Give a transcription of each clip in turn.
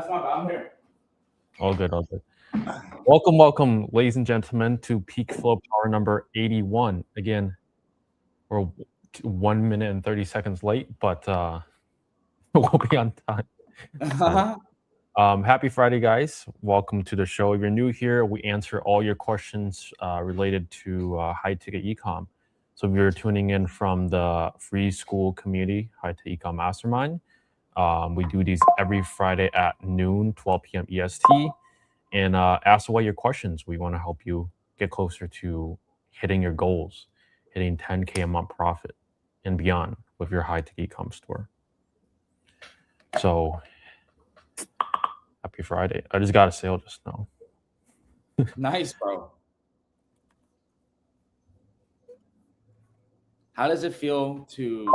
That's my bad. I'm here. All good, all good. Welcome, ladies and gentlemen, to PeakFlow Power number 81. Again, we're 1 minute and 30 seconds late, but we'll be on time. Happy Friday, guys. Welcome to the show. If you're new here, we answer all your questions related to high-ticket ecom. So if you're tuning in from the free school community, high-ticket ecom mastermind, we do these every Friday at noon, 12 p.m. EST. And ask away your questions. We want to help you get closer to hitting your goals, hitting 10K a month profit and beyond with your high-ticket ecom store. So happy Friday. I just got a sale just now. Nice, bro. How does it feel to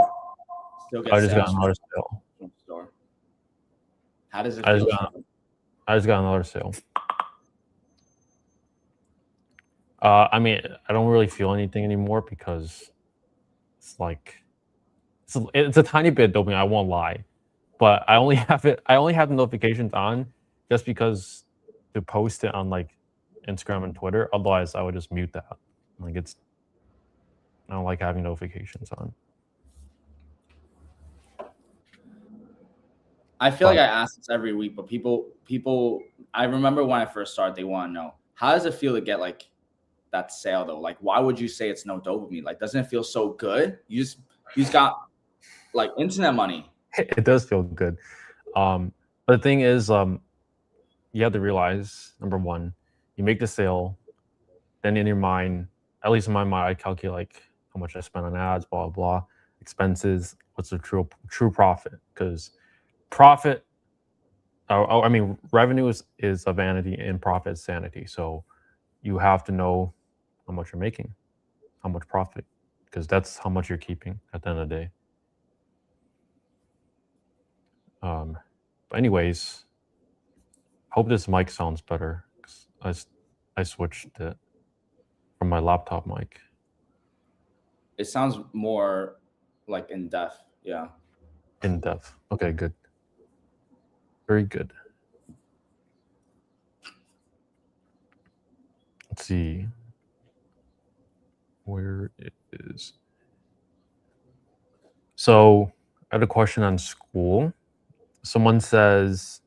still get I just sales got another sale. from the store? How does it feel? I just got another sale. I mean, I don't really feel anything anymore because it's like it's a tiny bit dopamine. I won't lie, but I only have the notifications on just because to post it on like Instagram and Twitter. Otherwise, I would just mute that. Like I don't like having notifications on. I feel like I ask this every week, but people. I remember when I first started, they want to know, how does it feel to get like that sale though? Like, why would you say it's no dopamine? Like, doesn't it feel so good? You just got like internet money. It does feel good. But the thing is, you have to realize, number one, you make the sale, then in your mind, at least in my mind, I calculate like how much I spent on ads, blah, blah, expenses, what's the true profit? Because profit, I mean, revenue is a vanity and profit is sanity. So you have to know how much you're making, how much profit, because that's how much you're keeping at the end of the day. But anyways, hope this mic sounds better. I switched it from my laptop mic. It sounds more like in depth. Yeah. In depth. Okay, good. Very good. Let's see where it is. So I had a question on school. Someone says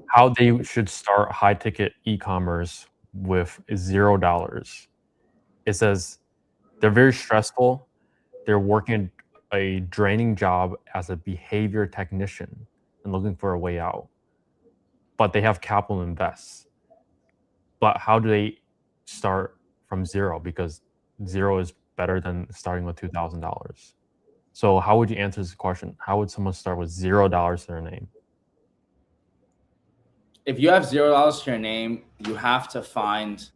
how they should start high-ticket e-commerce with $0. It says they're very stressful. They're working a draining job as a behavior technician and looking for a way out. But they have capital to invest. But how do they start from zero? Because zero is better than starting with $2,000. So how would you answer this question? How would someone start with $0 to their name? If you have $0 to your name, you have to find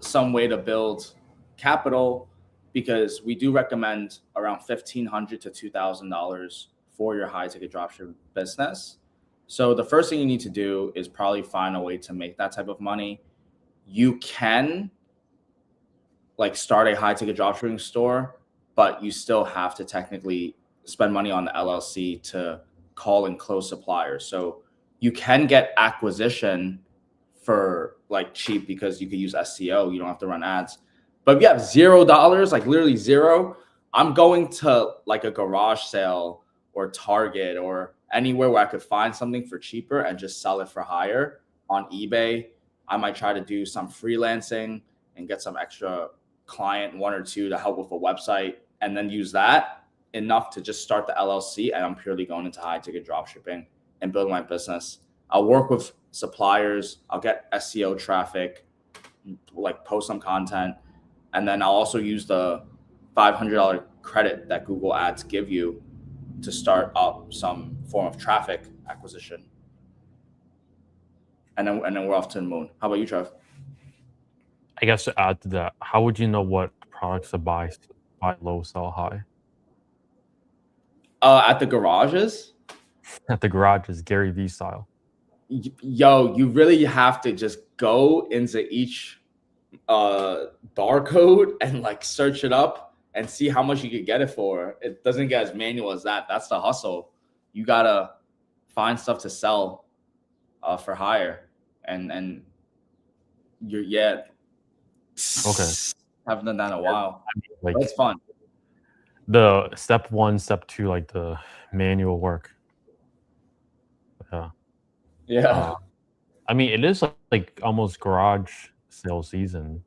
some way to build capital, because we do recommend around $1,500 to $2,000 for your high-ticket dropshipping business. So the first thing you need to do is probably find a way to make that type of money. You can like start a high-ticket dropshipping store, but you still have to technically spend money on the LLC to call and close suppliers. So you can get acquisition for like cheap because you could use SEO. You don't have to run ads. But if you have $0, like literally zero, I'm going to like a garage sale or Target or anywhere where I could find something for cheaper and just sell it for higher on eBay. I might try to do some freelancing and get some extra client, one or two, to help with a website, and then use that enough to just start the LLC. And I'm purely going into high ticket dropshipping and building my business. I'll work with suppliers. I'll get SEO traffic, like post some content. And then I'll also use the $500 credit that Google Ads give you to start up some form of traffic acquisition. And then we're off to the moon. How about you, Trev? I guess to add to that, how would you know what products to buy low, sell high? At the garages? At the garages, Gary Vee style. Yo, you really have to just go into each barcode and like search it up and see how much you could get it for. It doesn't get as manual as that. That's the hustle. You gotta find stuff to sell for hire, and you're Okay. haven't done that in a while. Like But it's fun. the step 1, step 2, like the manual work. Yeah. I mean, it is like almost garage sale season.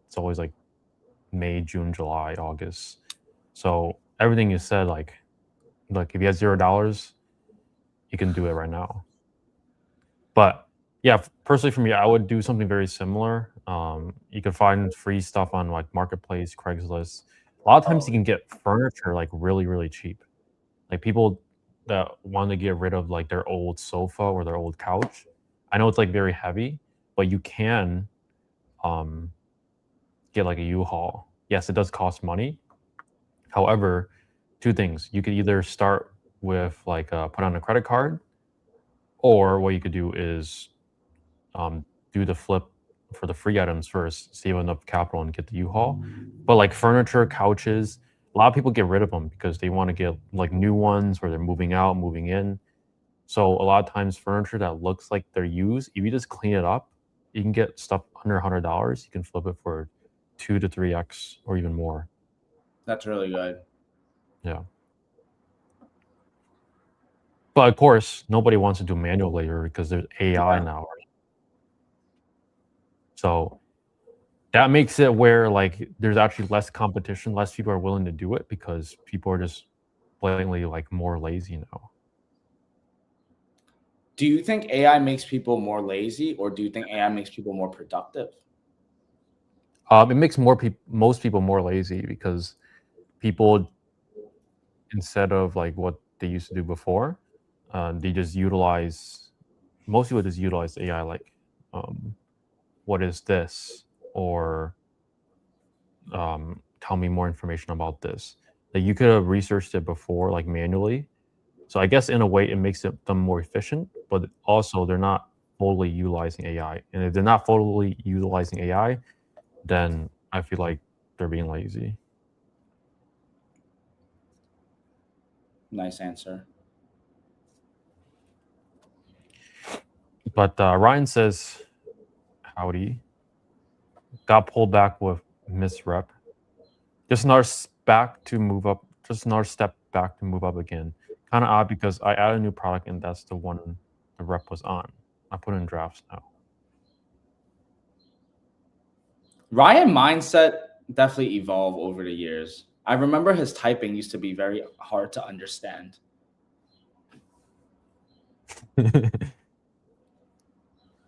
It's always like May, June, July, August. So everything you said, like if you have $0, you can do it right now. But yeah, personally for me, I would do something very similar. You can find free stuff on like Marketplace, Craigslist. A lot of times you can get furniture like really, really cheap. Like people that want to get rid of like their old sofa or their old couch. I know it's like very heavy, but you can get like a U-Haul. Yes, it does cost money. However, two things. You could either start with like put on a credit card, or what you could do is do the flip for the free items first, save enough capital and get the U-Haul. But like furniture, couches, a lot of people get rid of them because they want to get like new ones or they're moving out, moving in. So a lot of times furniture that looks like they're used, if you just clean it up, you can get stuff under $100. You can flip it for 2 to 3x or even more. That's really good. Yeah. But of course, nobody wants to do manual labor because there's AI now. Right? So that makes it where like there's actually less competition, less people are willing to do it because people are just blatantly like more lazy now. Do you think AI makes people more lazy, or do you think AI makes people more productive? It makes most people more lazy because people, instead of like what they used to do before, they just most people just utilize AI like, what is this? Or tell me more information about this. Like you could have researched it before, like manually. So I guess in a way it makes them more efficient, but also they're not fully utilizing AI. And if they're not fully utilizing AI, then I feel like they're being lazy. Nice answer. But Ryan says, howdy. Got pulled back with misrep. Just another back to move up. Just another step back to move up again. Kind of odd because I added a new product and that's the one the rep was on. I put in drafts now. Ryan mindset definitely evolved over the years. I remember his typing used to be very hard to understand.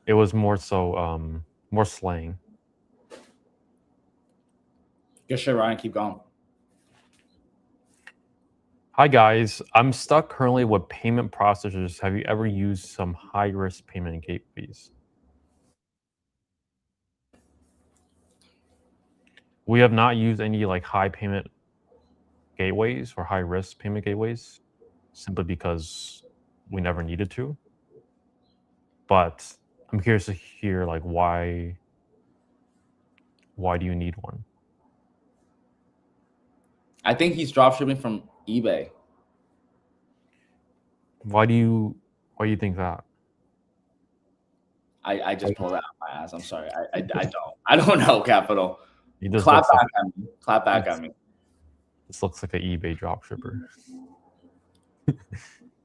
It was more so more slang. Good shit, Ryan. Keep going. Hi guys, I'm stuck currently with payment processors. Have you ever used some high risk payment gateways? We have not used any like high payment gateways or high risk payment gateways simply because we never needed to. But I'm curious to hear like why do you need one? I think he's dropshipping from eBay. Why do you think that? I just pulled that out of my ass. I'm sorry. I don't know, Capital. He just Clap looks back like, at me. Clap back at me. this looks like an eBay dropshipper.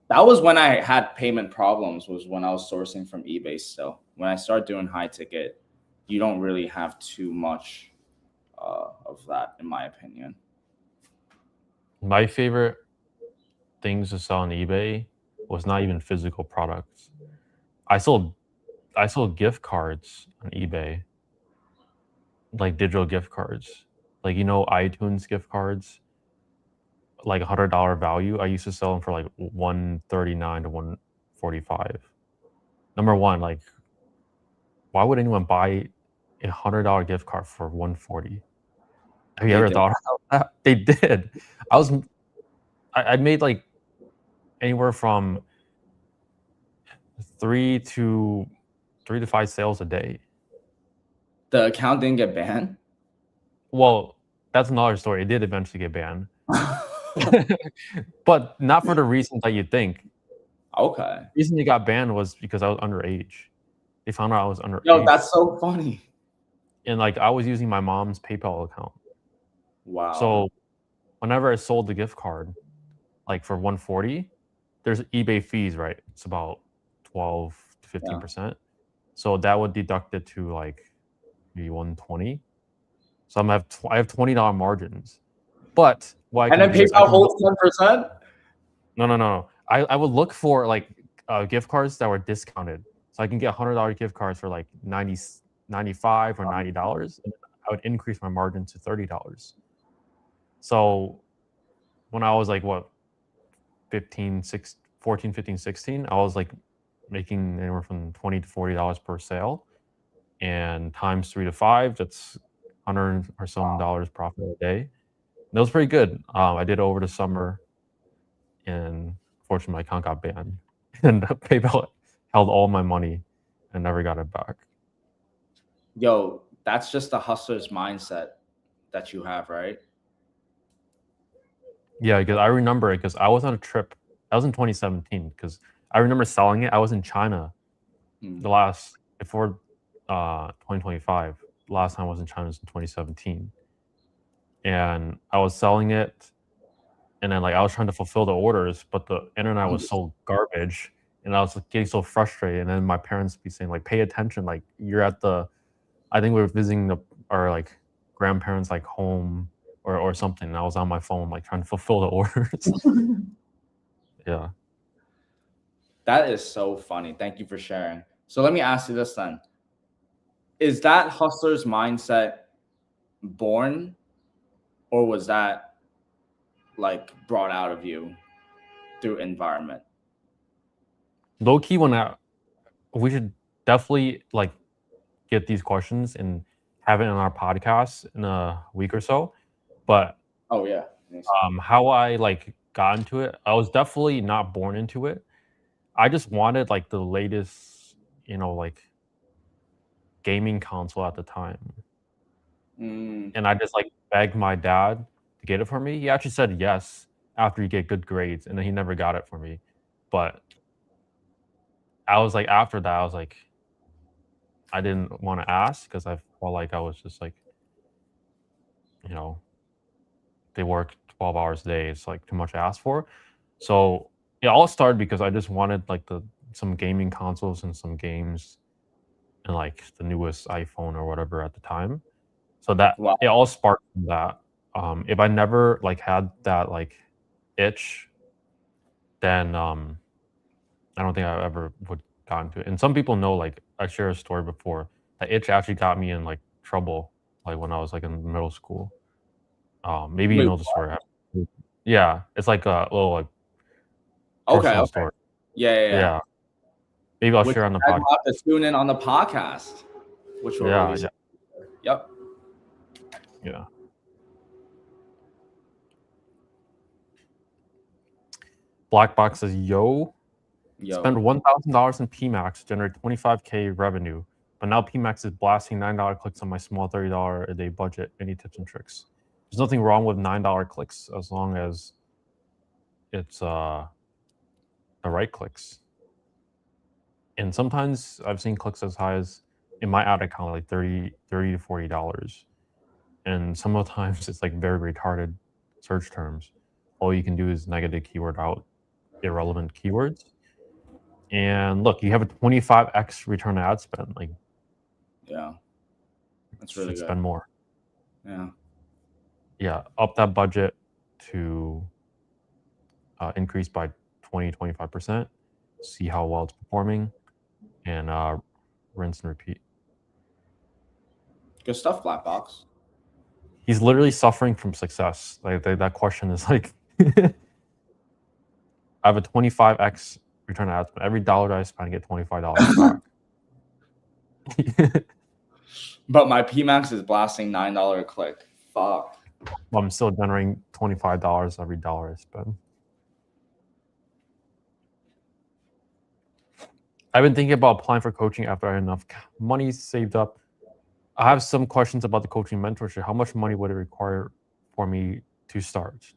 That was when I had payment problems, was when I was sourcing from eBay still. When I started doing high ticket, you don't really have too much of that, in my opinion. My favorite things to sell on eBay was not even physical products. I sold gift cards on eBay, like digital gift cards, like iTunes gift cards, like $100 value. I used to sell them for like 139 to 145. Number one, like, why would anyone buy $100 gift card for 140? Have you They ever did. thought about that? They did. I made like anywhere from 3 to 5 sales a day. The account didn't get banned? Well, that's another story. It did eventually get banned, but not for the reasons that you think. Okay. The reason it got banned was because I was underage. They found out I was underage. Yo, that's so funny. And like I was using my mom's PayPal account. Wow. So whenever I sold the gift card, like for 140, there's eBay fees, right? It's about 12 to 15%. So that would deduct it to like maybe 120. So I have $20 margins. But what I And can then do is I PayPal can holds 10%? no. I would look for like gift cards that were discounted. So I can get $100 gift cards for like 90, 95 or $90. And I would increase my margin to $30. So when I was like what 14, 15, 16, I was like making anywhere from $20 to $40 per sale, and times 3 to 5, that's 100 or some dollars profit a day. And that was pretty good. I did it over the summer, and fortunately, my account got banned, and PayPal held all my money and never got it back. Yo, that's just the hustler's mindset that you have, right? Yeah, because I remember it because I was on a trip. That was in 2017 because I remember selling it. I was in China before 2025. Last time I was in China was in 2017. And I was selling it, and then like I was trying to fulfill the orders, but the internet was so garbage, and I was like, getting so frustrated. And then my parents be saying like, "Pay attention! Like you're at the," I think we were visiting our like grandparents like home or something. And I was on my phone like trying to fulfill the orders. Yeah. That is so funny. Thank you for sharing. So let me ask you this then. Is that hustler's mindset born, or was that like brought out of you through environment? Low key, we should definitely like get these questions and have it in our podcast in a week or so. But Oh yeah. how I like got into it, I was definitely not born into it. I just wanted like the latest, like gaming console at the time. And I just like begged my dad to get it for me. He actually said yes after you get good grades, and then he never got it for me. But I was like, after that, I was like, I didn't want to ask because I felt like I was just like, they work 12 hours a day. It's like too much to ask for. So it all started because I just wanted like some gaming consoles and some games and like the newest iPhone or whatever at the time. So that it all sparked from that. If I never like had that like itch, then I don't think I ever would got into it. And some people know, like I shared a story before, that itch actually got me in like trouble, like when I was like in middle school. Maybe you know the story. Yeah, it's like a little like personal story. Yeah. Maybe I'll share on the podcast. I'll have to tune in on the podcast, which will release. Yep. Yeah. Black Box says, yo. Spend $1,000 in PMax, generate 25K revenue, but now PMax is blasting $9 clicks on my small $30 a day budget. Any tips and tricks? There's nothing wrong with $9 clicks as long as it's the right clicks. And sometimes I've seen clicks as high as, in my ad account, like $30 to $40. And some of the times it's like very retarded search terms. All you can do is negative keyword out irrelevant keywords. And look, you have a 25x return on ad spend. Like, yeah, that's really good. Spend more. Yeah, up that budget to increase by 20-25%. See how well it's performing, and rinse and repeat. Good stuff, Black Box. He's literally suffering from success. Like that question is like, I have a 25x return on ad spend. Every dollar that I spend, I get $25 back. But my PMax is blasting $9 a click. Fuck. Well, I'm still generating $25 every dollar I spend. I've been thinking about applying for coaching after I had enough money saved up. I have some questions about the coaching mentorship. How much money would it require for me to start?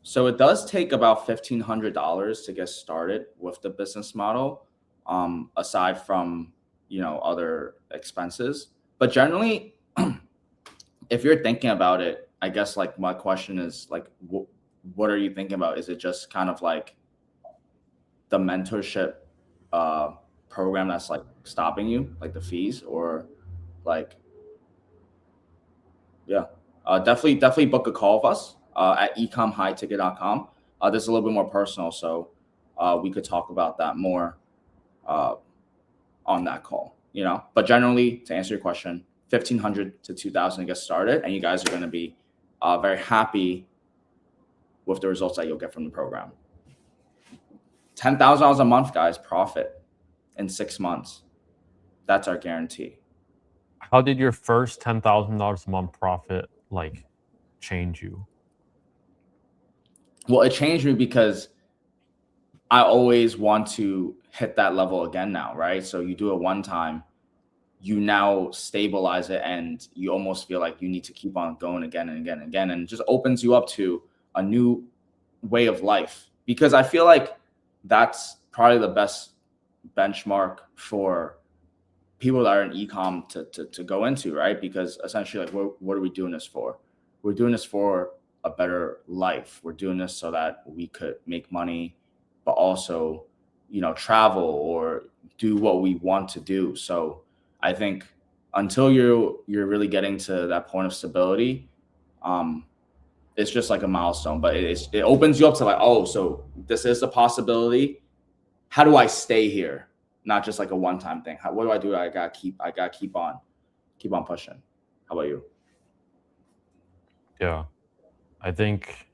So it does take about $1,500 to get started with the business model, aside from other expenses. But generally, if you're thinking about it, I guess like my question is like, what are you thinking about? Is it just kind of like the mentorship program that's like stopping you, like the fees, or like, yeah, definitely book a call with us at ecomhighticket.com. This is a little bit more personal, so we could talk about that more on that call. But generally, to answer your question, 1,500 to 2,000 to get started, and you guys are going to be very happy with the results that you'll get from the program. $10,000 a month, guys, profit in 6 months. That's our guarantee. How did your first $10,000 a month profit like change you? Well, it changed me because I always want to hit that level again now, right? So you do it one time, you now stabilize it, and you almost feel like you need to keep on going again and again and again. And it just opens you up to a new way of life, because I feel like that's probably the best benchmark for people that are in ecom to go into, right? Because essentially, like, what are we doing this for? We're doing this for a better life. We're doing this so that we could make money, but also, travel or do what we want to do. So I think until you're really getting to that point of stability, it's just like a milestone. But it opens you up to like, oh, so this is a possibility. How do I stay here? Not just like a one-time thing. What do I do? I gotta keep on pushing. How about you? Yeah, I think,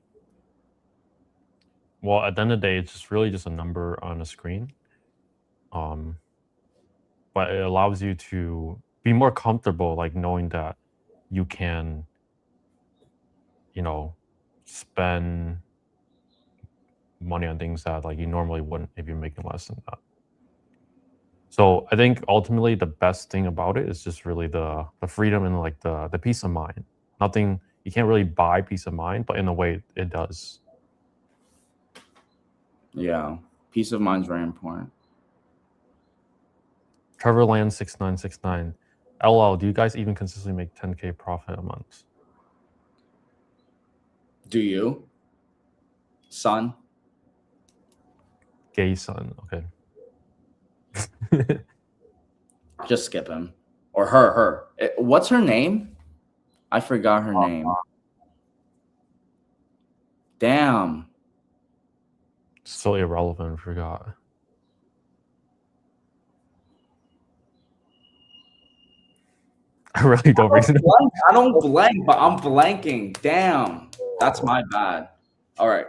well, at the end of the day, it's just really just a number on a screen. But it allows you to be more comfortable, like knowing that you can, spend money on things that like you normally wouldn't if you're making less than that. So I think ultimately the best thing about it is just really the freedom and like the peace of mind. Nothing, you can't really buy peace of mind, but in a way it does. Yeah, peace of mind is very important. Trevor Land 6969. LL, do you guys even consistently make 10K profit a month? Do you, son? Gay son, okay. Just skip him. Or her. What's her name? I forgot her name. Damn. So irrelevant, I forgot. I really don't know. I don't blank, but I'm blanking. Damn. That's my bad. All right.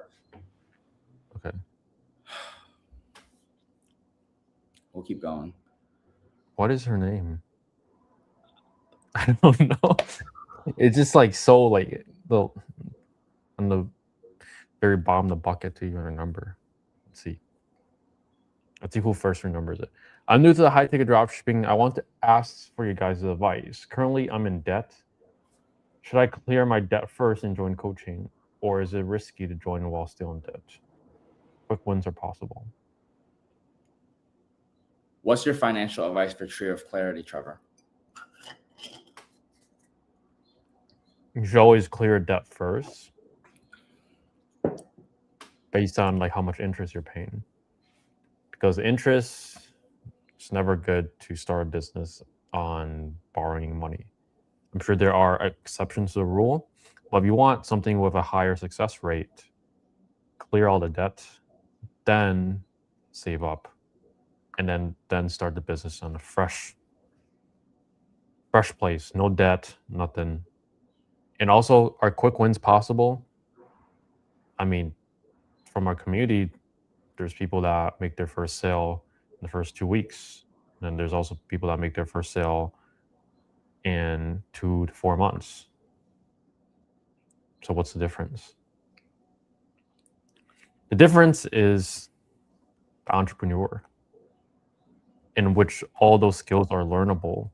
Okay. We'll keep going. What is her name? I don't know. It's just like so like on the very bottom of the bucket to even remember. Let's see who first remembers it. I'm new to the high ticket dropshipping. I want to ask for your guys' advice. Currently, I'm in debt. Should I clear my debt first and join coaching, or is it risky to join while still in debt? Quick wins are possible. What's your financial advice for Tree of Clarity, Trevor? You should always clear debt first, based on like how much interest you're paying, because interest is never good to start a business on borrowing money. I'm sure there are exceptions to the rule, but if you want something with a higher success rate, clear all the debt, then save up, and then start the business on a fresh place, no debt, nothing. And also, are quick wins possible? I mean, from our community, there's people that make their first sale in the first 2 weeks. And there's also people that make their first sale in 2 to 4 months. So what's the difference? The difference is the entrepreneur, in which all those skills are learnable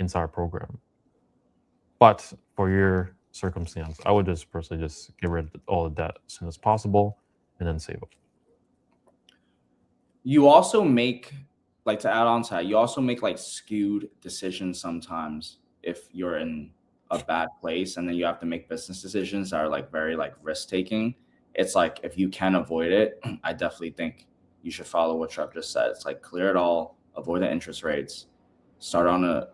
inside our program. But for your circumstance, I would just personally just get rid of all the debt as soon as possible and then save up. You also make, like, to add on to that, you also make like skewed decisions sometimes if you're in a bad place and then you have to make business decisions that are like very like risk taking. It's like if you can avoid it, I definitely think you should follow what Trev just said. It's like clear it all, avoid the interest rates, start on a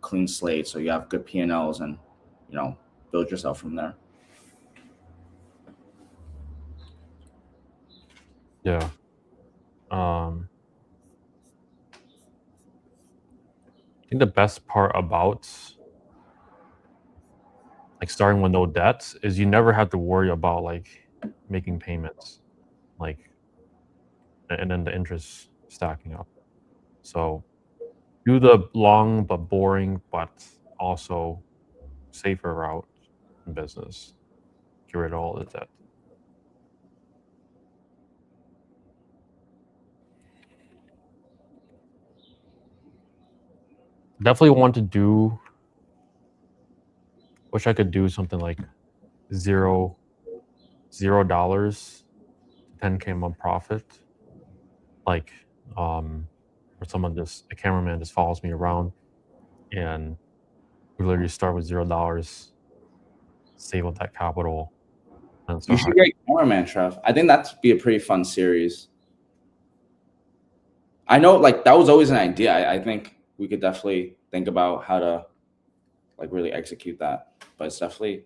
clean slate so you have good P&Ls and build yourself from there. Yeah. I think the best part about like starting with no debts is you never have to worry about like making payments, like, and then the interest stacking up. So do the long but boring but also safer route in business. Get rid of all the debt. Definitely want to do. Wish I could do something like $0 to 10K a month profit. Like, or a cameraman just follows me around, and we literally start with $0, save up that capital, and You start should get cameraman, Trev. I think that'd be a pretty fun series. I know, like, that was always an idea. I think we could definitely think about how to like really execute that. But it's definitely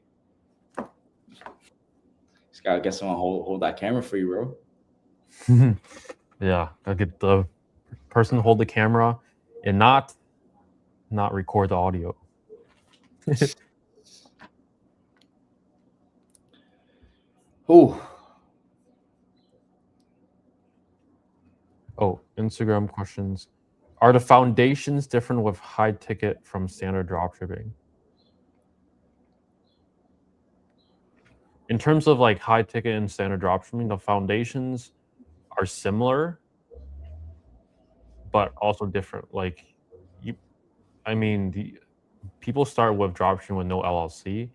just gotta get someone hold that camera for you, bro. Yeah, I get the person hold the camera and not record the audio. Ooh. Oh, Instagram questions. Are the foundations different with high ticket from standard dropshipping? In terms of like high ticket and standard dropshipping, the foundations are similar, but also different. Like, people start with dropshipping with no LLC,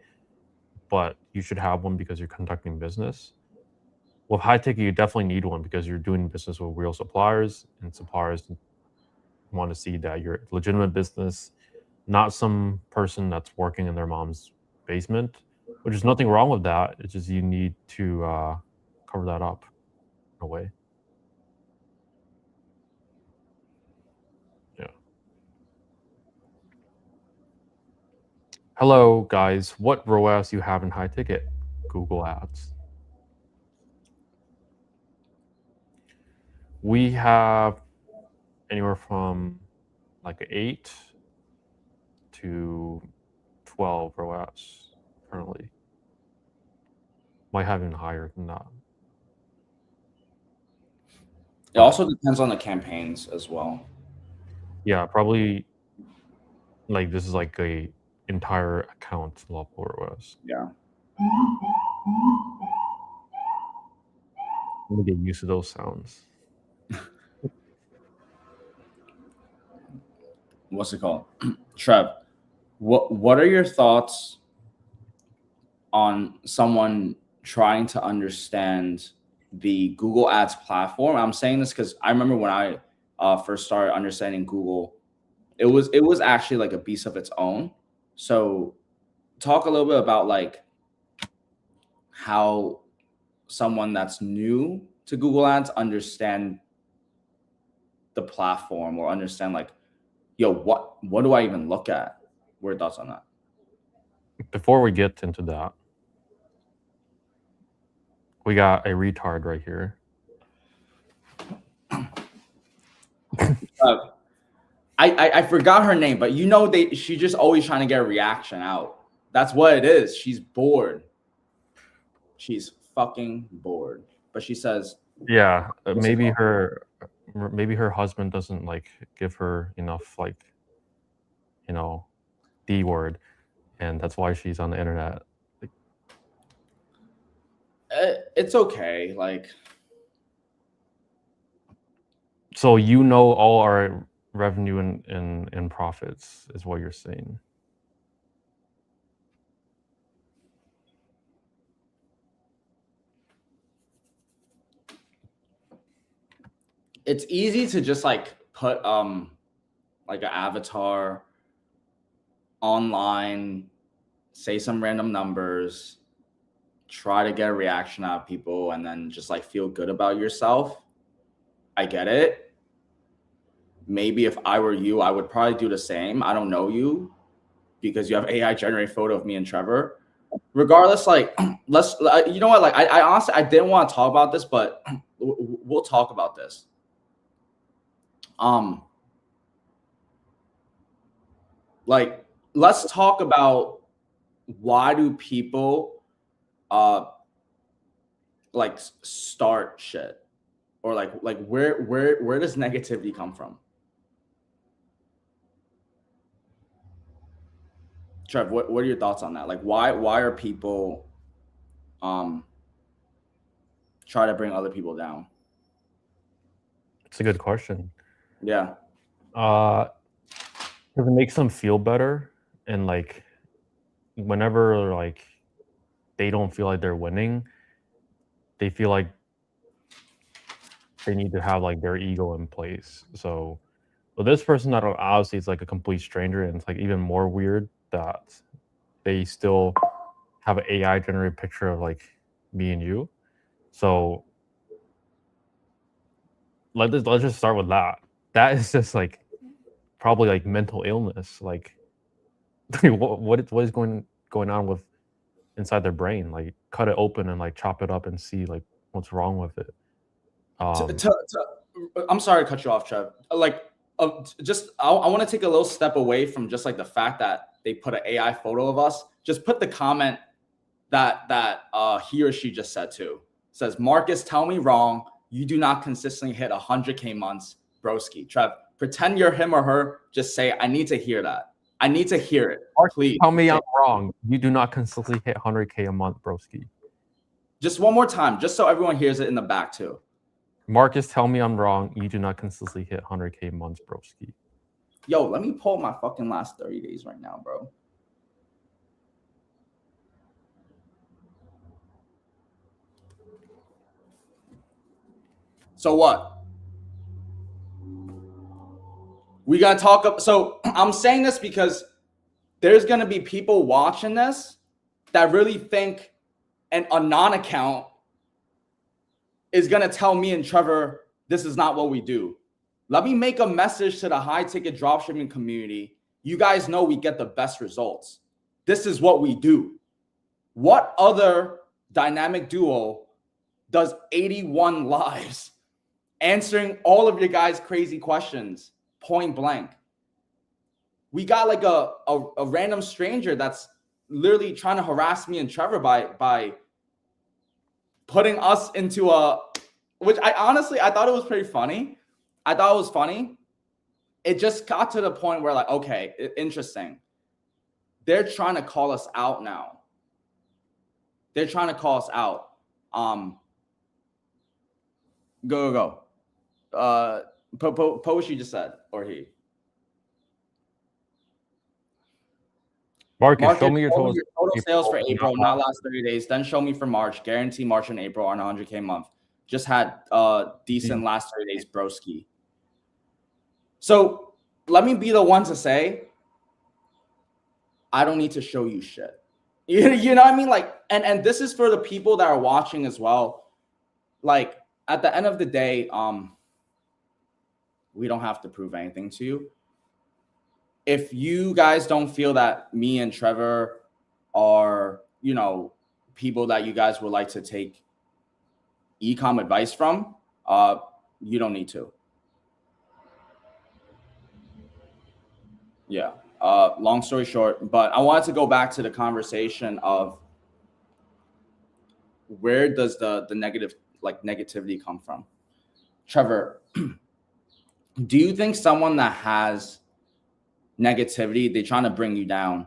but you should have one because you're conducting business. With high ticket, you definitely need one because you're doing business with real suppliers, and suppliers want to see that you're a legitimate business, not some person that's working in their mom's basement, which is nothing wrong with that. It's just you need to cover that up in a way. Yeah. Hello, guys. What ROAS you have in high ticket? Google Ads. We have anywhere from like 8 to 12 ROAS currently. Might have even higher than that. It also depends on the campaigns as well. Yeah, probably like this is like a entire account level ROAS. Yeah. Let me get used to those sounds. What's it called? Trev, what are your thoughts on someone trying to understand the Google Ads platform? I'm saying this because I remember when I first started understanding Google, it was actually like a beast of its own. So talk a little bit about like how someone that's new to Google Ads understand the platform or understand like, yo, what do I even look at? What are your thoughts on that? Before we get into that, we got a retard right here. I forgot her name, but she's just always trying to get a reaction out. That's what it is. She's bored. She's fucking bored. But she says, yeah, maybe her husband doesn't like give her enough like, D word, and that's why she's on the internet. Like, it's okay. Like, so all our revenue and profits is what you're saying. It's easy to just like put like an avatar online, say some random numbers, try to get a reaction out of people, and then just like feel good about yourself. I get it. Maybe if I were you, I would probably do the same. I don't know you because you have AI generated photo of me and Trevor. Regardless, like let's, you know what? Like I honestly, I didn't want to talk about this, but we'll talk about this. Like let's talk about why do people like start shit, or like where does negativity come from? Trev, what are your thoughts on that? Like why are people try to bring other people down? It's a good question. Yeah. Because it makes them feel better, and like whenever like they don't feel like they're winning, they feel like they need to have like their ego in place. So but this person that obviously is like a complete stranger, and it's like even more weird that they still have an AI generated picture of like me and you. So let's just start with that. That is just like probably like mental illness. Like what is going on with inside their brain? Like cut it open and like chop it up and see like what's wrong with it. I'm sorry to cut you off, Trev. Like just I want to take a little step away from just like the fact that they put an AI photo of us. Just put the comment that he or she just said too. It says, Marcus, tell me wrong. You do not consistently hit 100K months, broski. Trev, pretend you're him or her. Just say, I need to hear that. I need to hear it. Marcus, please. Tell me I'm wrong. You do not consistently hit 100K a month, broski. Just one more time, just so everyone hears it in the back too. Marcus, tell me I'm wrong. You do not consistently hit 100K months, broski. Yo, let me pull my fucking last 30 days right now, bro. So what? We got to talk up. So I'm saying this because there's going to be people watching this that really think a non-account is going to tell me and Trevor, this is not what we do. Let me make a message to the high-ticket dropshipping community. You guys know we get the best results. This is what we do. What other dynamic duo does 81 lives answering all of your guys' crazy questions point blank? We got like a random stranger that's literally trying to harass me and Trevor by putting us into which I thought it was pretty funny. I thought it was funny. It just got to the point where like, okay, interesting. They're trying to call us out now. They're trying to call us out. Go. What she just said, or he. Marcus, show me your total sales for April, not last 30 days. Then show me for March. Guarantee March and April on 100K month. Just had decent last 30 days, broski. So let me be the one to say, I don't need to show you shit. You know what I mean? Like, and this is for the people that are watching as well. Like, at the end of the day, we don't have to prove anything to you. If you guys don't feel that me and Trevor are, people that you guys would like to take e-com advice from, you don't need to. Yeah. Long story short, but I wanted to go back to the conversation of where does the negativity come from? Trevor, do you think someone that has negativity, they're trying to bring you down,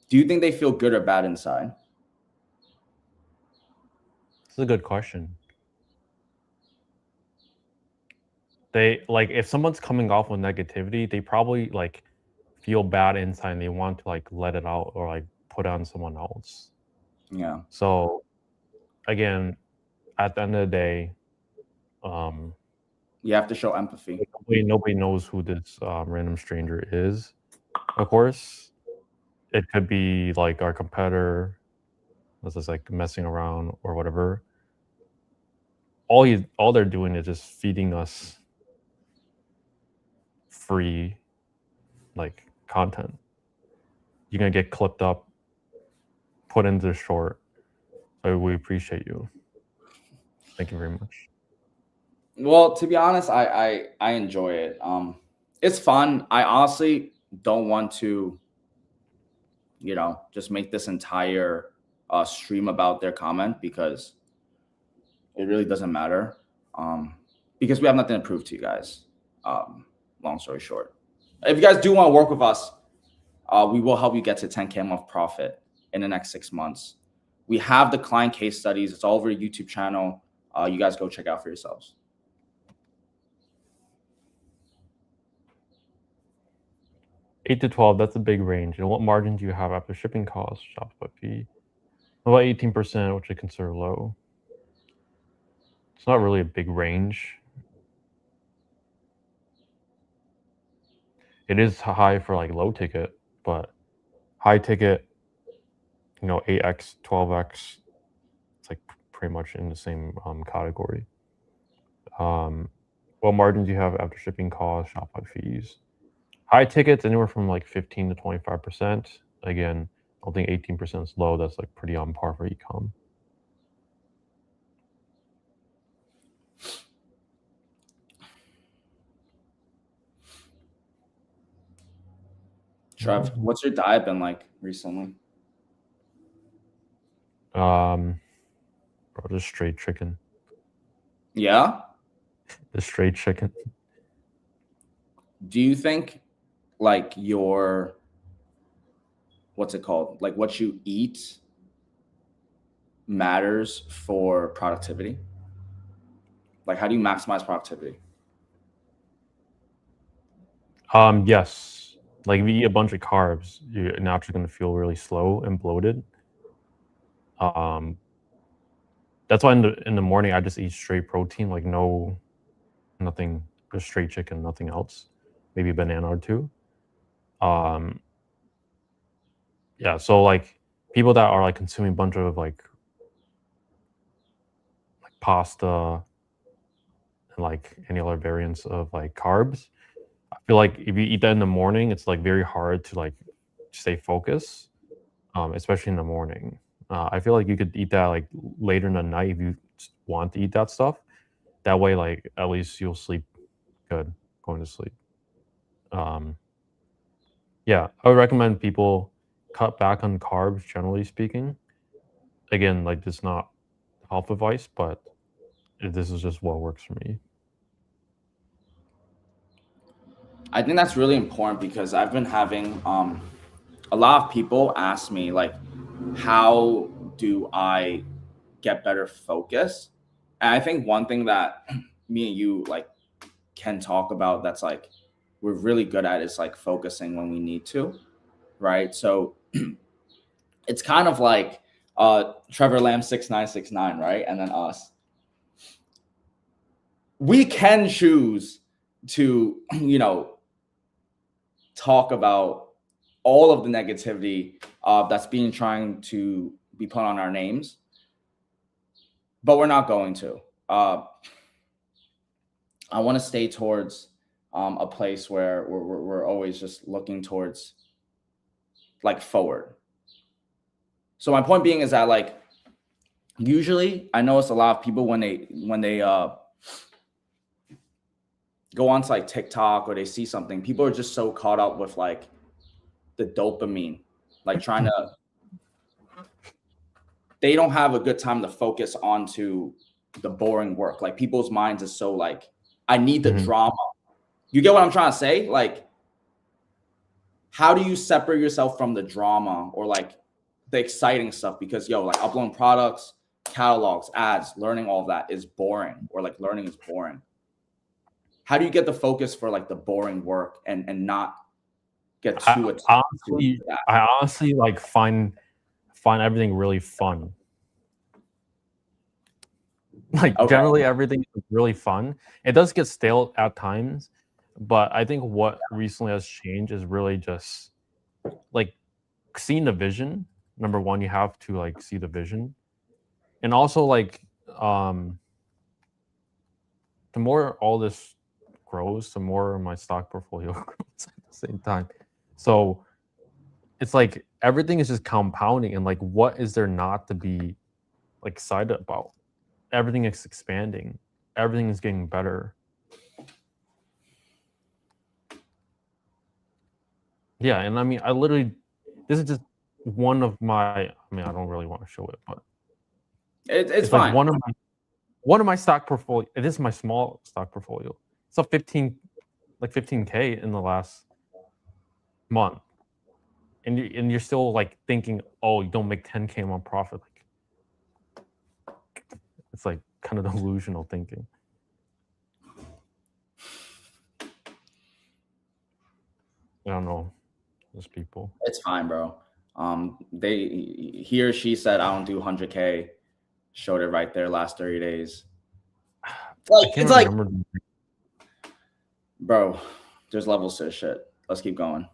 do you think they feel good or bad inside? That's a good question. they like if someone's coming off with negativity, they probably like feel bad inside and they want to like let it out or like put it on someone else. Yeah. So again, at the end of the day, you have to show empathy. Nobody knows who this random stranger is. Of course, it could be like our competitor that's just like messing around or whatever. All they're doing is just feeding us free like content. You're gonna get clipped up, put into the short. So we appreciate you. Thank you very much. Well, to be honest, I enjoy it. It's fun. I honestly don't want to, just make this entire stream about their comment because it really doesn't matter. Because we have nothing to prove to you guys. Long story short, if you guys do want to work with us, we will help you get to 10K a month profit in the next 6 months. We have the client case studies. It's all over the YouTube channel. You guys go check out for yourselves. 8 to 12, that's a big range. And what margin do you have after shipping costs, Shopify fee? About 18%, which I consider low. It's not really a big range. It is high for like low ticket, but high ticket, 8x, 12x, it's like pretty much in the same category. What margin do you have after shipping costs, Shopify fees? High tickets, anywhere from like 15 to 25%. Again, I don't think 18% is low. That's like pretty on par for ecom. Trev, what's your diet been like recently? Bro, just straight chicken. Yeah? Just straight chicken. Do you think like what's it called? Like what you eat matters for productivity? Like how do you maximize productivity? Yes. Like if you eat a bunch of carbs, you're naturally going to feel really slow and bloated. That's why in the morning I just eat straight protein, like nothing, just straight chicken, nothing else. Maybe a banana or two. Yeah, so like people that are like consuming a bunch of like pasta and like any other variants of like carbs, I feel like if you eat that in the morning, it's like very hard to like stay focused, especially in the morning. I feel like you could eat that like later in the night if you want to eat that stuff. That way, like at least you'll sleep good going to sleep. Yeah, I would recommend people cut back on carbs, generally speaking. Again, like this is not health advice, but this is just what works for me. I think that's really important because I've been having a lot of people ask me like, how do I get better focus? And I think one thing that me and you like can talk about that's like we're really good at is like focusing when we need to, right? So it's kind of like Trevor Lamb 6969, right? And then us. We can choose to, talk about all of the negativity that's being trying to be put on our names, but we're not going to. I want to stay towards a place where we're always just looking towards like forward. So my point being is that like usually I notice a lot of people when they go onto like TikTok or they see something, people are just so caught up with like the dopamine, like they don't have a good time to focus onto the boring work. Like people's minds is so like, I need the drama. You get what I'm trying to say? Like, how do you separate yourself from the drama or like the exciting stuff? Because like uploading products, catalogs, ads, learning all of that is boring, or like learning is boring. how do you get the focus for like the boring work and not get too attached honestly, to that? I honestly like find everything really fun. Like generally everything is really fun. It does get stale at times, but I think what recently has changed is really just like seeing the vision. Number one, you have to like see the vision, and also like the more all this grows, the more my stock portfolio grows at the same time. So it's like everything is just compounding, and like what is there not to be like excited about? Everything is expanding. Everything is getting better. Yeah, and I mean, I literally, this is just one of my. I mean, I don't really want to show it, but It's like fine. one of my stock portfolio. This is my small stock portfolio. It's up 15K in the last month, and you're still like thinking, oh, you don't make 10K on profit. Like, it's like kind of delusional thinking. I don't know, those people. It's fine, bro. He or she said I don't do 100K. Showed it right there last 30 days. Like it's like, bro, there's levels to this shit. Let's keep going.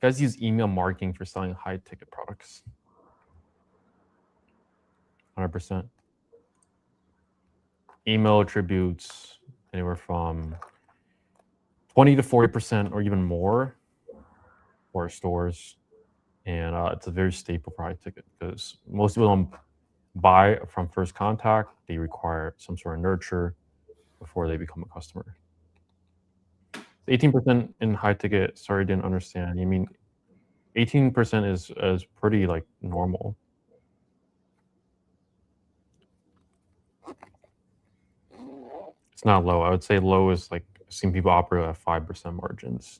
Guys use email marketing for selling high ticket products. 100%. Email attributes anywhere from 20 to 40% or even more for stores. And it's a very staple for high ticket because most people don't buy from first contact. They require some sort of nurture before they become a customer. 18% in high ticket, sorry, didn't understand. You mean 18% is pretty like normal. It's not low. I would say low is like seeing people operate at 5% margins.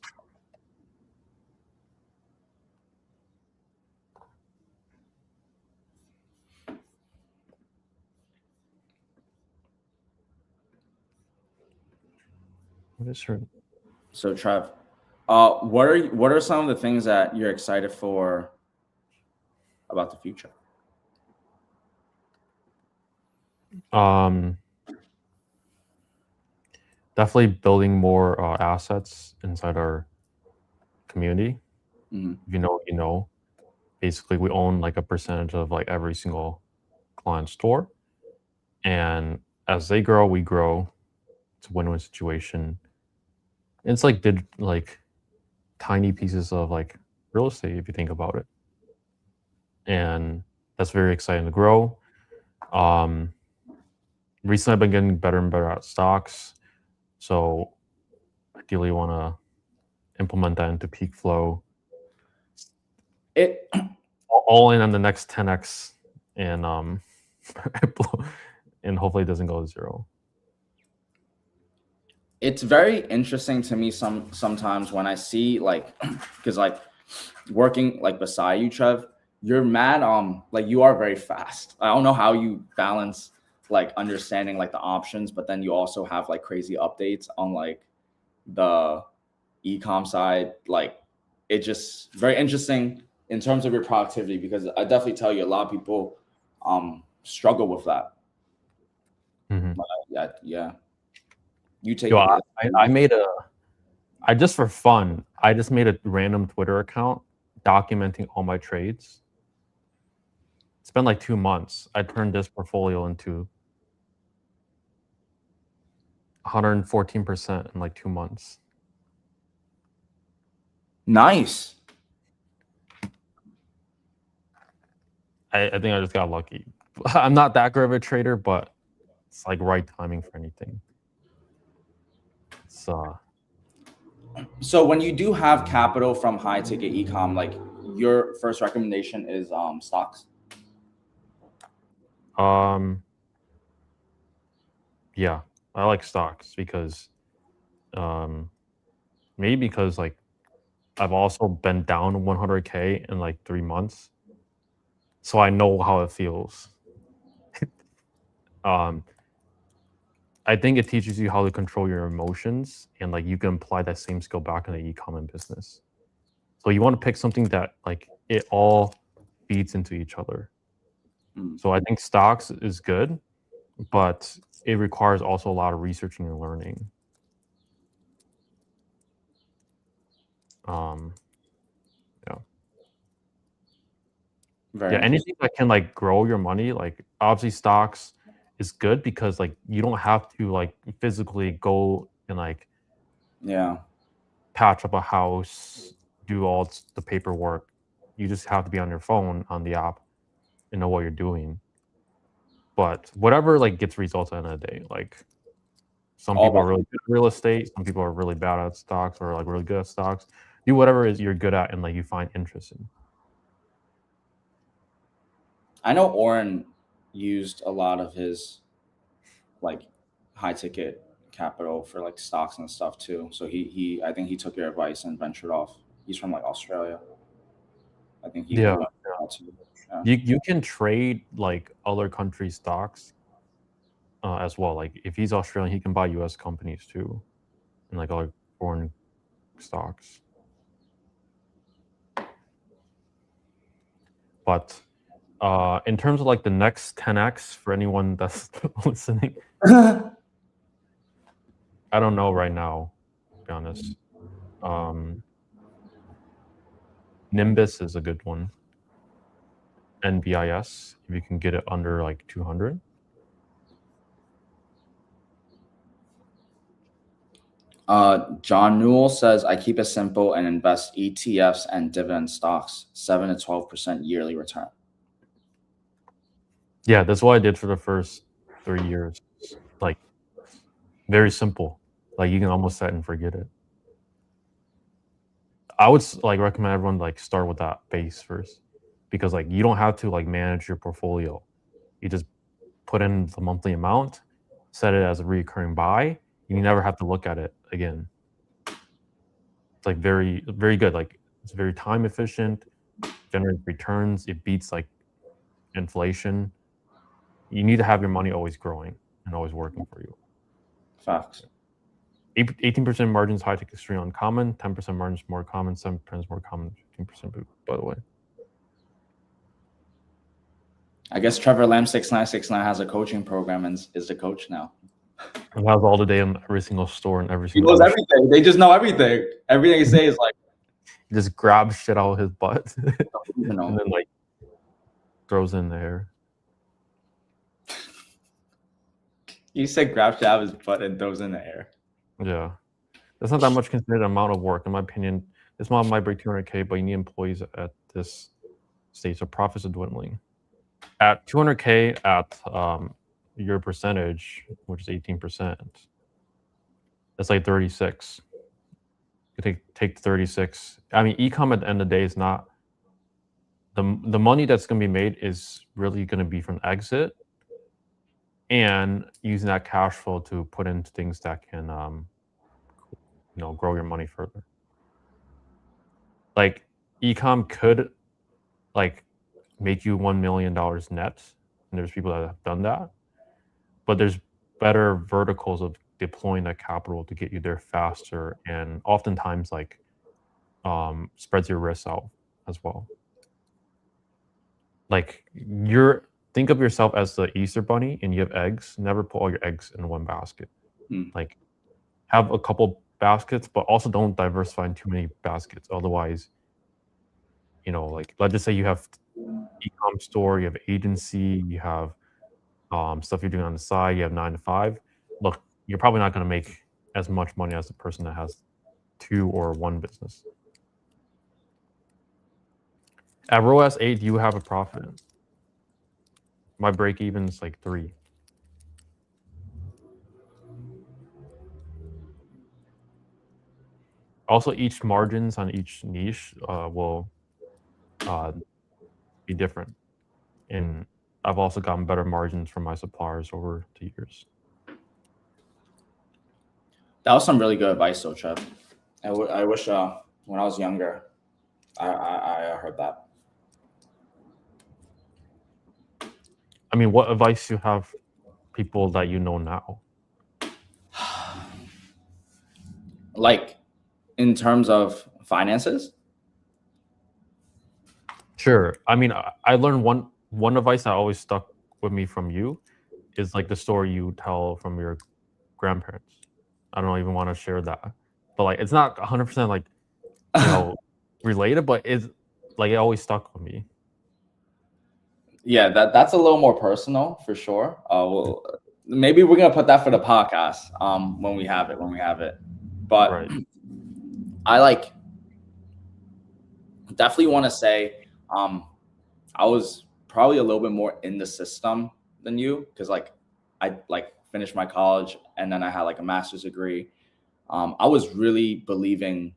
What is her? So Trev, what are some of the things that you're excited for about the future? Definitely building more assets inside our community. Mm-hmm. If you know, you know. Basically, we own like a percentage of like every single client store, and as they grow, we grow. It's a win-win situation. It's like tiny pieces of like real estate if you think about it, and that's very exciting to grow. Recently, I've been getting better and better at stocks, so ideally want to implement that into PeakFlow. All in on the next 10x, and and hopefully it doesn't go to zero. It's very interesting to me sometimes when I see like, because like working like beside you, Trev, you're mad. Like you are very fast. I don't know how you balance like understanding like the options, but then you also have like crazy updates on like the e-com side. Like it's just very interesting in terms of your productivity, because I definitely tell you a lot of people struggle with that. Mm-hmm. Yeah. You take I made I just for fun, I just made a random Twitter account documenting all my trades. It's been like 2 months. I turned this portfolio into 114% in like 2 months. Nice. I think I just got lucky. I'm not that great of a trader, but it's like right timing for anything. So when you do have capital from high ticket ecom, like your first recommendation is stocks. Yeah, I like stocks because maybe because like I've also been down 100K in like 3 months, so I know how it feels. I I think it teaches you how to control your emotions, and like you can apply that same skill back in the e-commerce business. So you want to pick something that like it all feeds into each other. So I think stocks is good, but it requires also a lot of researching and learning. Very Anything that can like grow your money, like obviously stocks is good because like you don't have to like physically go and like patch up a house, do all the paperwork. You just have to be on your phone on the app and know what you're doing. But whatever like gets results at the end of the day, like some people are really good at real estate, some people are really bad at stocks or like really good at stocks. Do whatever it is you're good at and like you find interest in. I know Oren used a lot of his like high ticket capital for like stocks and stuff too. So he I think he took your advice and ventured off. He's from like Australia. I think he went out too. You can trade like other countries' stocks as well. Like if he's Australian, he can buy U.S. companies too, and like other foreign stocks. But in terms of like the next 10x for anyone that's listening, I don't know right now, to be honest. Nimbus is a good one. NBIS, if you can get it under like 200. John Newell says, I keep it simple and invest ETFs and dividend stocks, 7 to 12% yearly return. Yeah, that's what I did for the first 3 years. Like, very simple. Like, you can almost set and forget it. I would like recommend everyone like start with that base first, because like you don't have to like manage your portfolio. You just put in the monthly amount, set it as a recurring buy. You never have to look at it again. It's like very, very good. Like it's very time efficient, generates returns. It beats like inflation. You need to have your money always growing and always working for you. Facts. 18% margins, high tech, extreme uncommon. 10% margins, more common. 7% more common. 15% by the way. I guess Trevor Lamb 6969 has a coaching program and is the coach now. He has all the day in every single store and every He single. knows everything. They just know everything. Everything he says is like. He just grabs shit out of his butt and then like throws in there. You said grab shit out of his butt and throws in the air. Yeah, that's not that much considered amount of work, in my opinion. This model might break 200K, but you need employees at this stage, so profits are dwindling. At 200K, at your percentage, which is 18%, that's like 36. You take 36. I mean, e-com at the end of the day is not the money that's going to be made is really going to be from exit and using that cash flow to put into things that can grow your money further. Like e-com could like make you $1 million net, and there's people that have done that, but there's better verticals of deploying that capital to get you there faster, and oftentimes like spreads your risks out as well. Like think of yourself as the Easter bunny and you have eggs. Never put all your eggs in one basket. Like have a couple baskets, but also don't diversify in too many baskets. Otherwise, like let's just say you have e-com store, you have agency, you have stuff you're doing on the side, you have 9 to 5. Look, you're probably not going to make as much money as the person that has 2 or 1 business. At ROAS 8, you have a profit. My break even is like 3. Also, each margins on each niche will be different. And I've also gotten better margins from my suppliers over the years. That was some really good advice, though, Trev. I wish when I was younger, I heard that. I mean, what advice do you have people that you know now? Like in terms of finances? Sure. I mean, I learned one advice that always stuck with me from you is like the story you tell from your grandparents. I don't even want to share that, but like it's not 100% like related, but it's like it always stuck with me. Yeah, that's a little more personal for sure. Well, maybe we're gonna put that for the podcast when we have it. But Right. I definitely want to say I was probably a little bit more in the system than you because I finished my college and then I had like a master's degree. I was really believing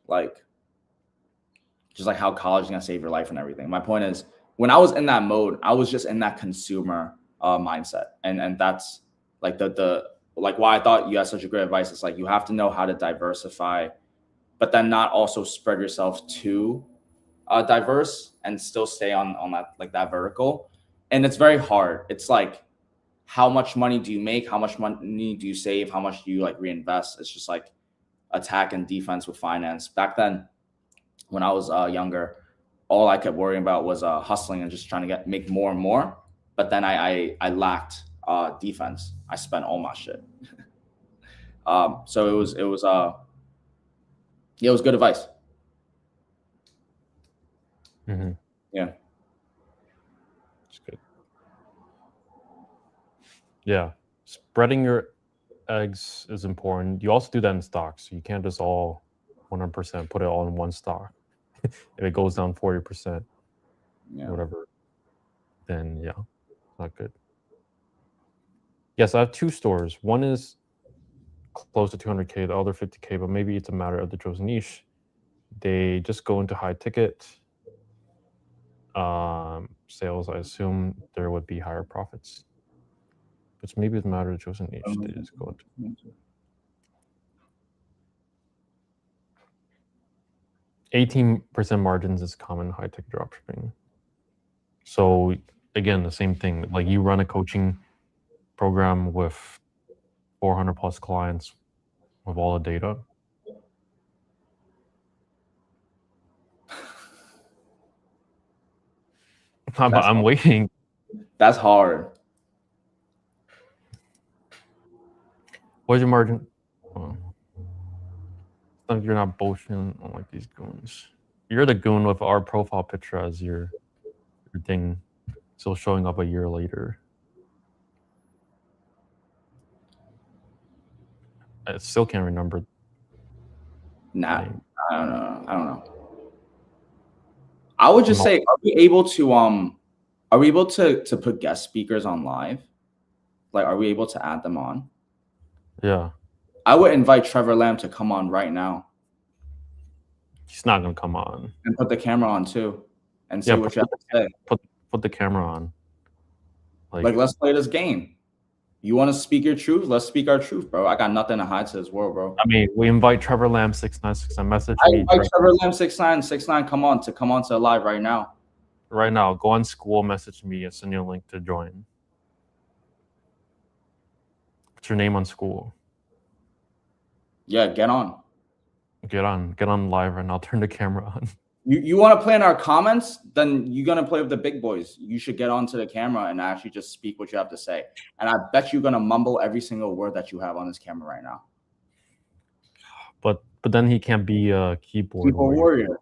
just like how college is gonna save your life and everything. My point is, when I was in that mode, I was just in that consumer mindset, and that's like the like why I thought you had such a great advice. It's like you have to know how to diversify, but then not also spread yourself too diverse and still stay on that like that vertical. And it's very hard. It's like how much money do you make? How much money do you save? How much do you like reinvest? It's just like attack and defense with finance. Back then, when I was younger, all I kept worrying about was hustling and just trying to make more and more. But then I lacked defense. I spent all my shit. So it was yeah, it was good advice. Mm-hmm. Yeah. It's good. Yeah. Spreading your eggs is important. You also do that in stocks. You can't just all 100% put it all in one stock. If it goes down 40%, whatever, then yeah, not good. Yes, I have two stores. One is close to 200K, the other 50K, but maybe it's a matter of the chosen niche. They just go into high ticket sales. I assume there would be higher profits, which maybe it's a matter of the chosen niche. They just go into 18% margins is common high tech dropshipping. So again, the same thing. Like you run a coaching program with 400 plus clients with all the data. I'm waiting. That's hard. What's your margin? Oh. You're not bullshitting on like these goons. You're the goon with our profile picture as your thing still showing up a year later. I still can't remember. Nah, I don't know. I would just say, are we able to put guest speakers on live? Like, are we able to add them on? Yeah. I would invite Trevor Lamb to come on right now. He's not gonna come on. And put the camera on too, and say what you have to say. Put the camera on. Like let's play this game. You want to speak your truth? Let's speak our truth, bro. I got nothing to hide to this world, bro. I mean, we invite Trevor Lamb 696. Message I me. invite Trevor Lamb 6969. Come on to live right now. Right now, go on school, message me, and send you a link to join. What's your name on school? Yeah, get on. Get on live right now. Turn the camera on. You want to play in our comments? Then you're gonna play with the big boys. You should get onto the camera and actually just speak what you have to say. And I bet you're gonna mumble every single word that you have on this camera right now. But then he can't be a keyboard warrior.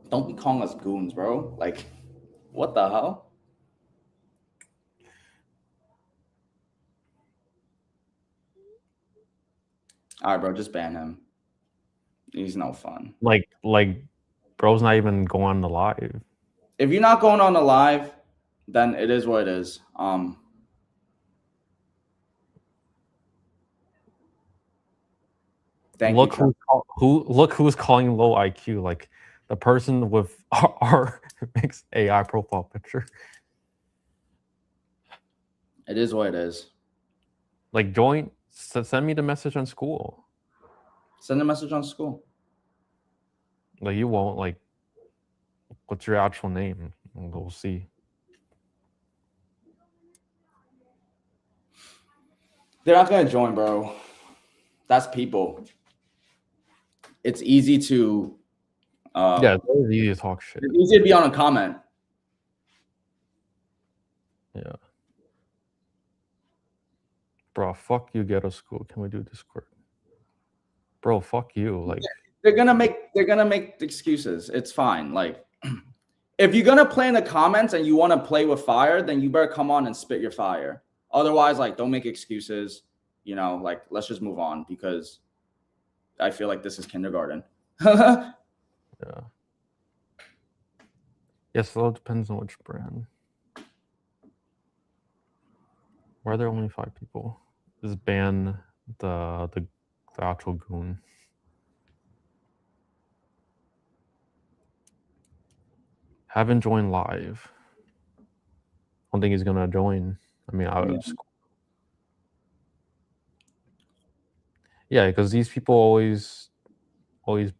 Don't be calling us goons, bro. Like, what the hell? All right, bro, just ban him. He's no fun. Like, bro's not even going on the live. If you're not going on the live, then it is what it is. Look who's calling low IQ, like the person with our mixed AI profile picture. It is what it is. Like send me the message on school. Send a message on school. Like you won't, like, what's your actual name? We'll see. They're not gonna join, bro. That's people. It's easy to. Yeah, it's always easy to talk shit. It's easy to be on a comment. Yeah. Bro, fuck you, ghetto school. Can we do Discord? Bro, fuck you. Like they're gonna make excuses. It's fine. Like if you're gonna play in the comments and you want to play with fire, then you better come on and spit your fire. Otherwise, like don't make excuses. You know, like let's just move on because I feel like this is kindergarten. yeah. Yes, well, it depends on which brand. Why are there only 5 people? Just ban the actual goon. Haven't joined live. I don't think he's gonna join. I mean, I was. Yeah, because these people always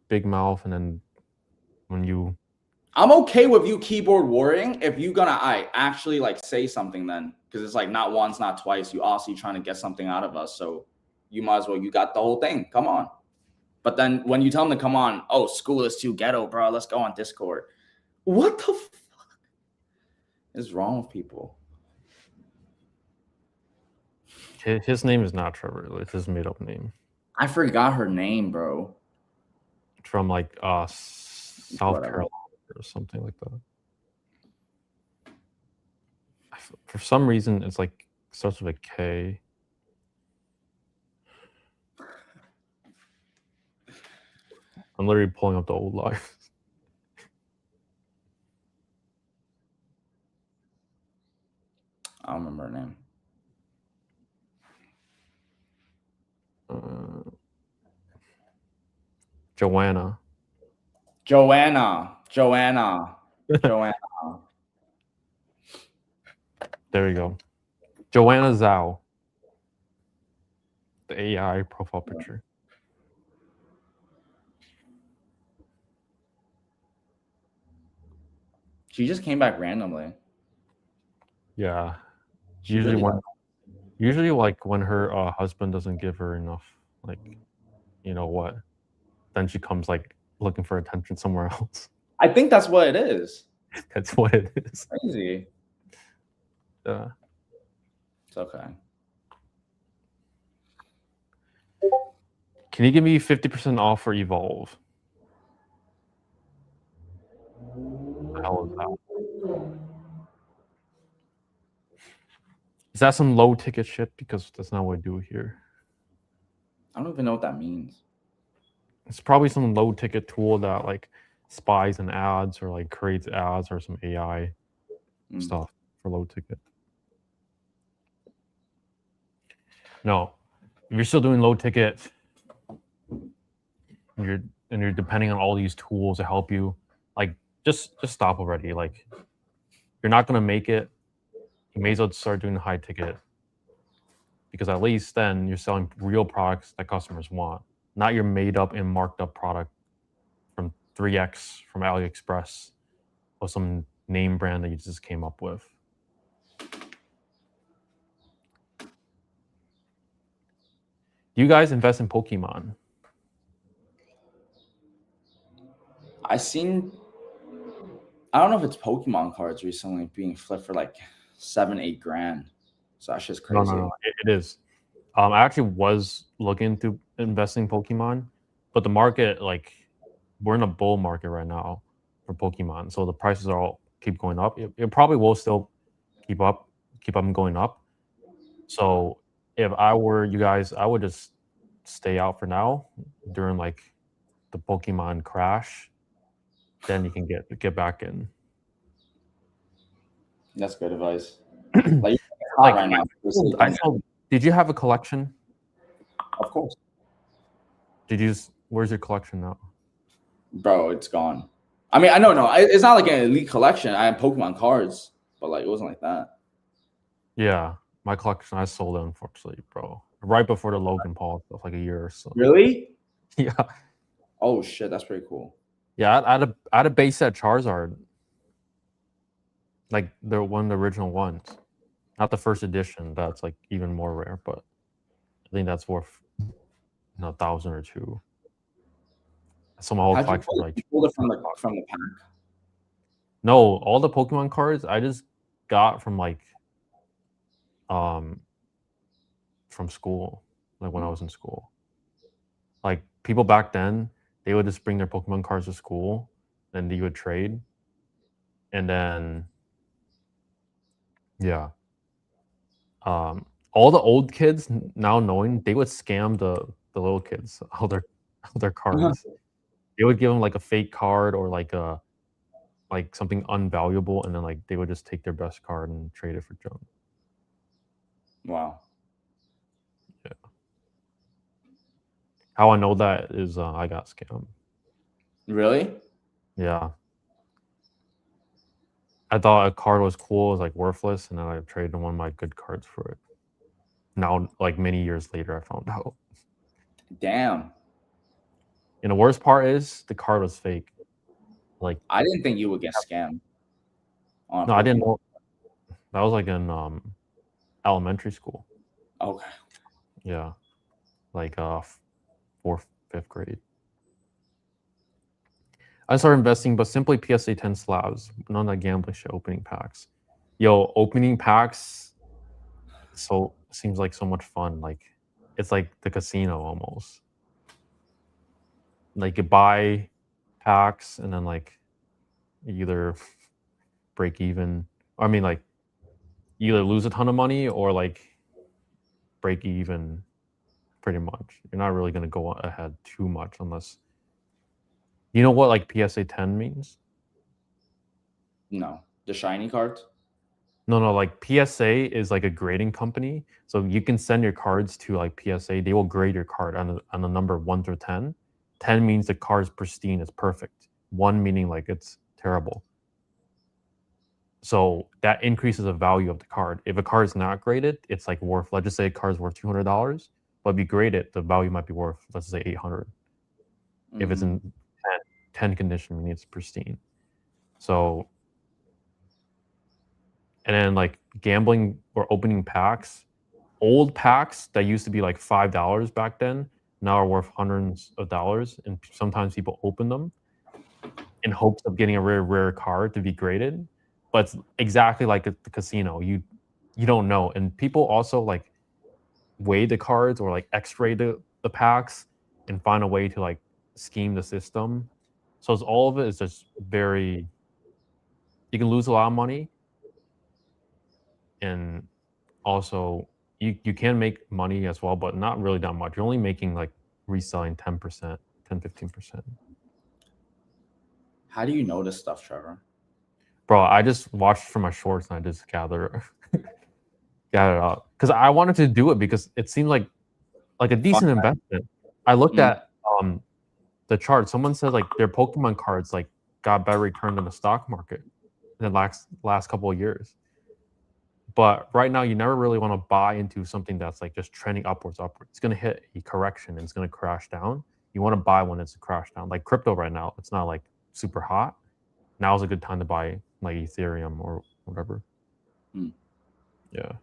big mouth, and then when you. I'm okay with you keyboard warring if you're gonna actually like say something then, because it's like not once, not twice. You obviously trying to get something out of us, so you might as well. You got the whole thing. Come on. But then when you tell them to come on, oh, school is too ghetto, bro. Let's go on Discord. What the fuck is wrong with people? His name is not Trevor. It's his made up name. I forgot her name, bro. From like South Carolina or something like that. For some reason, it's like starts with a K. I'm literally pulling up the old live. I don't remember her name. Joanna. There we go. Joanna Zhao. The AI profile picture. She just came back randomly. Yeah. Usually like when her husband doesn't give her enough, like, you know what, then she comes like looking for attention somewhere else. I think that's what it is. That's what it is. Crazy. Yeah. It's okay. Can you give me 50% off for Evolve? What the hell is that? Is that some low ticket shit? Because that's not what I do here. I don't even know what that means. It's probably some low ticket tool that like spies and ads or like creates ads or some AI stuff for low ticket. No, if you're still doing low ticket, and you're depending on all these tools to help you, like just stop already. Like you're not gonna make it. You may as well start doing the high ticket, because at least then you're selling real products that customers want, not your made up and marked up product from 3X from AliExpress or some name brand that you just came up with. Do you guys invest in Pokemon? I don't know if it's Pokemon cards recently being flipped for like 7-8 grand. So that's just crazy. No, it is. I actually was looking to investing in Pokemon, but the market, like, we're in a bull market right now for Pokemon, so the prices are all keep going up. It probably will still keep up and going up. So if I were you guys, I would just stay out for now during like the Pokemon crash. Then you can get back in. That's good advice. Like right now. Did you have a collection? Of course. Where's your collection now? Bro, it's gone. I mean, I know, no, it's not like an elite collection. I have Pokemon cards, but like it wasn't like that. Yeah, my collection, I sold it, unfortunately, bro. Right before the Logan Paul stuff, like a year or so. Really? Yeah. Oh shit, that's pretty cool. Yeah, I had a base set Charizard, like the one of the original ones, not the first edition. That's like even more rare, but I think that's worth 1,000 or 2. So my whole How'd you collection pull like it? You pulled it from the pack? no, all the Pokemon cards I just got from like from school, like when I was in school. Like people back then, they would just bring their Pokemon cards to school, and you would trade, and then yeah, all the old kids now knowing they would scam the little kids all their cards. They would give them like a fake card or like a like something unvaluable, and then like they would just take their best card and trade it for junk. Wow. Yeah. How I know that is I got scammed. Really? Yeah. I thought a card was cool, it was like worthless, and then I traded one of my good cards for it. Now, like many years later, I found out. Damn. And the worst part is the card was fake. Like I didn't think you would get scammed. no, I didn't know. That was like in elementary school. Okay. Yeah, like 4th, 5th grade. I started investing, but simply PSA 10 slabs, none of that gambling shit. Opening packs, yo, opening packs. So seems like so much fun. Like it's like the casino almost. Like you buy packs and then like you either break even. I mean, like you either lose a ton of money or like break even. Pretty much, you're not really gonna go ahead too much unless you know what like PSA 10 means. No, the shiny cards. No, like PSA is like a grading company, so you can send your cards to like PSA. They will grade your card on a number 1 through 10. 10 means the card's pristine, it's perfect. 1 meaning like it's terrible. So that increases the value of the card. If a card is not graded, it's like worth. Let's just say a card's worth $200, but if you grade it, the value might be worth, let's say, 800. If it's in 10 condition, meaning it's pristine. So, and then like gambling or opening packs, old packs that used to be like $5 back then now are worth hundreds of dollars, and sometimes people open them in hopes of getting a rare card to be graded. But it's exactly like at the casino. You don't know, and people also like weigh the cards or like X-ray the packs and find a way to like scheme the system. So it's, all of it is just very. You can lose a lot of money, and also you can make money as well, but not really that much. You're only making like reselling 10%, 10-15%. How do you know this stuff, Trevor? Bro, I just watched from my shorts and I just gather it up because I wanted to do it because it seemed like a decent investment. I looked at the chart. Someone said like their Pokemon cards like got better return than the stock market in the last couple of years. But right now, you never really want to buy into something that's like just trending upwards. It's going to hit a correction and it's going to crash down. You want to buy when it's a crash down. Like crypto right now, it's not like super hot. Now is a good time to buy like Ethereum or whatever. Yeah. Do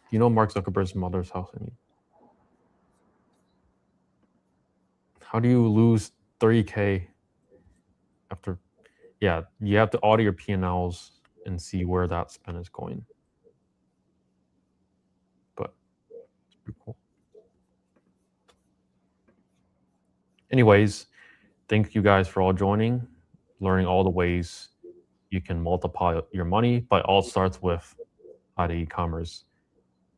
you know Mark Zuckerberg's mother's house? How do you lose 30K after? Yeah, you have to audit your P&Ls and see where that spend is going. But it's pretty cool. Anyways, thank you guys for all joining, learning all the ways you can multiply your money, but it all starts with e-commerce,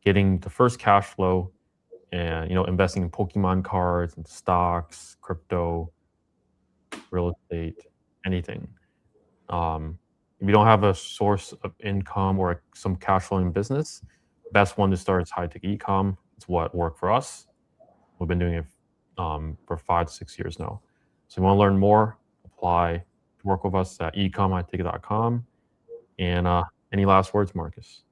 getting the first cash flow, and investing in Pokemon cards and stocks, crypto, real estate, anything. If you don't have a source of income or some cash flow in business, best one to start is high-tech e-com. It's what worked for us. We've been doing it for 5 to 6 years now. So if you want to learn more, apply to work with us at ecom.highticket.com. And any last words, Marcus?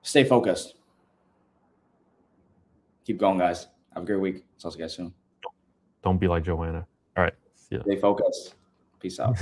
Stay focused. Keep going, guys. Have a great week. Talk to you guys soon. Don't be like Joanna. All right. See ya. Stay focused. Peace out.